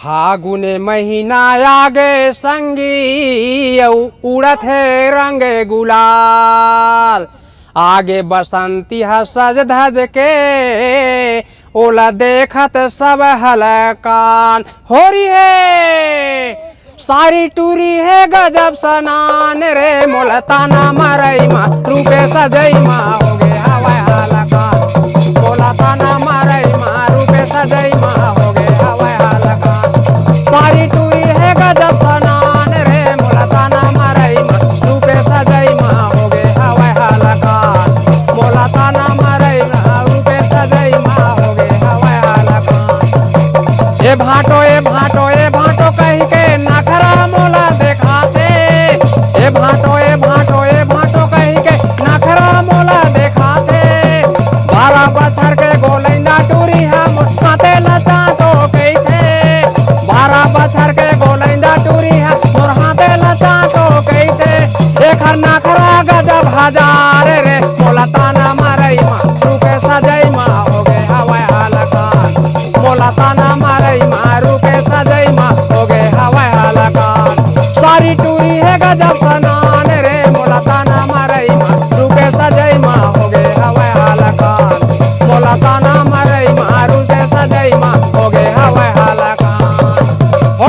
फागुन महीना आगे संगी उड़त है रंग गुलाल। आगे बसंती सज धज के ओला देखत सब हलकान हो रही है। सारी टूरी है गजब सनान रे मोलताना मरई मा रूपे सजई मा हो गे हवा हलकान। मोलताना मरई मा रूपे सजई मा हो गे हवा हलकान। सारी टूरी है गजब सनान रे मोलताना मरई मा रूपे सजई मा हो गे हवा हलकान। मोलताना मरई मा रूपे सजई मा हो गे हवा हलकान। ए भाटो ए भाटो ए भाटो कही के नखरा मोला देखाते। ए भाटो ए भाटो ए भाटो कही के नखरा मोला देखाते। 12 बछर के गोलैंदा टूरी हम हाथे लचाटो कैथे। 12 बछर के गोलैंदा टूरी है मोर हाथे लचाटो कैथे। एखर नखरा गजब हजार रे मोलताना मरई मा रूपे सजई मा हो गे हवा हलकान। मोलताना मरई मा रूपे सजई मा हो गे हवा हलकान। सारी टूरी है गजब सनान रे मोलताना मरई मा रूपे सजई मा हो गे हवा हलकान। मोलताना मरई मा रूपे सजई मा हो गे हवा हलकान।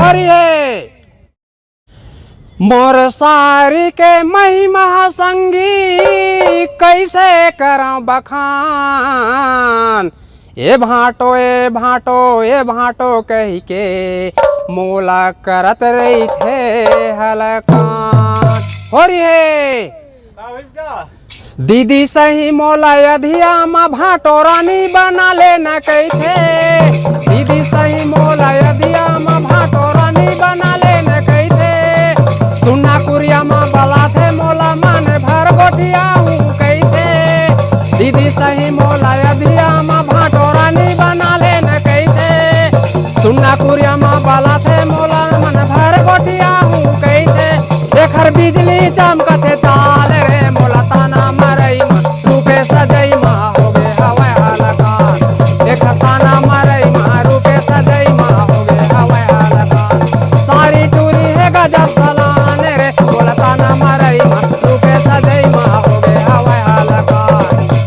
और ये मोर सारी के महिमा संगी कैसे करं बखान। ए भाटो ए भाटो ए भाटो कही के मोला करत रही थे हलकान। हो रही है दीदी सही मोला अधिया मा भाटो रानी बना ले न कैथे। दीदी सही मोला अधिया मा भाटो रानी बना ले न कैथे। सुना कुरिया मा बला थे मोला मन भर गोटिया हूँ कैथे। दीदी सही मोला अधिया मा भाटो रानी बना ले न कैथे। सुना कुरिया मा बला थे मोला मन भर गोटिया हूँ कैथे। देखर बिजली चमकते चाल रे मोलताना मरई मा रूपे सजई मा हो गे हवा हलकान। देखर ताना मरई मा रूपे सजई मा हो गे हवा हलकान। सारी टूरी है गजब सलान रे मोलताना मरई मा रूपे सजई मा हो गे हवा हलकान।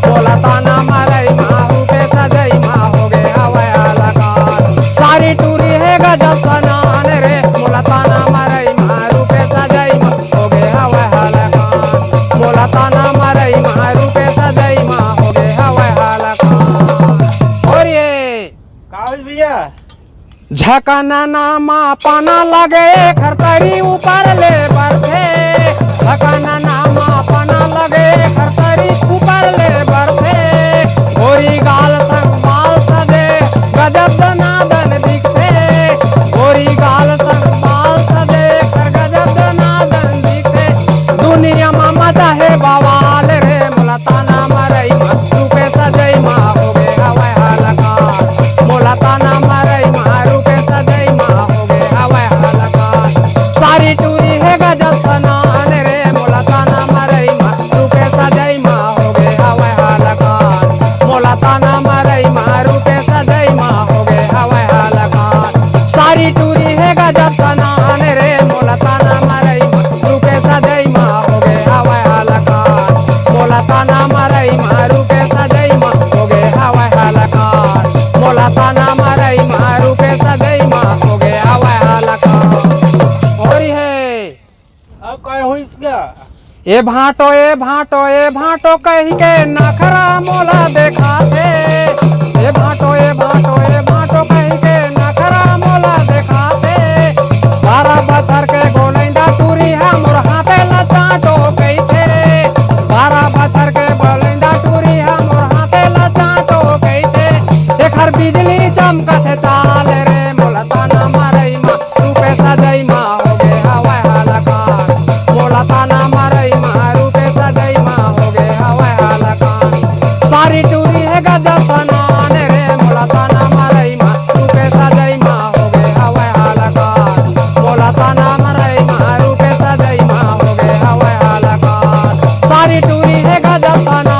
मोलताना मरई मा रूपे सजई मा हो गे हवा हलकान। सारी टूरी है गजब सनान रे मोलताना मरई मा रूपे सजई मा हो गे हवा हलकान। मोलताना मरई मा रूपे सजई मा हो गे हवा हलकान। और ये कागज भैया झकना नामा पाना लगे खरतरी ऊपर ले बरथे। झकना नामा पाना लगे खरतरी ऊपर ले बरथे। गोरी गाल संग बाल सजे गजब दनादन दिखते। गोरी गाल संग बाल सजे कर गजब दनादन दिखते। दुनिया मा मचा है बवाल रे मोलताना मरई मा रूपे सजई मा हो गे हवा हलकान। मोलताना मरई मा रूपे सजई मा हो गे हवा हलकान। सारी टूरी है गजब सनान रे मोलताना मरई मा रूपे सजई मा हो गे हवा हलकान। मोलताना मरई मा रूपे सजई मा हो गे हवा हलकान। सारी टूरी है गजब सनान रे मोलताना मरई मा रूपे सजई मा हो गे हवा हलकान। मोलताना मरई मा रूपे सजई मा हो गे हवा हलकान। मोलताना मरई मा रूपे सजई मा हो गे हवा हलकान। हो रही है अब काय हो इसका ए भाटो ए भाटो ए भाटो कही के नखरा मोला देखाते। ए भाटो ए भाटो ए भाटो कही के नखरा मोला देखाते। 12 बछर के गोलैंदा टूरी है मोर हाथे लचाटो कैथे। 12 बछर के गोलैंदा टूरी है मोर हाथे लचाटो कैथे। देखर बिजली चमकते चाल रे मोलताना मरई मा रूपे सजई मा हो गे हवा हलकान। मोलताना मरई मा रूपे सजई मा हो गे हवा हलकान। सारी टूरी है गजब सनान रे मोलताना मरई मा रूपे सजई मा हो गे हवा हलकान। मोलताना मरई मा रूपे सजई मा हो गे हवा हलकान। सारी टूरी है गजब सनान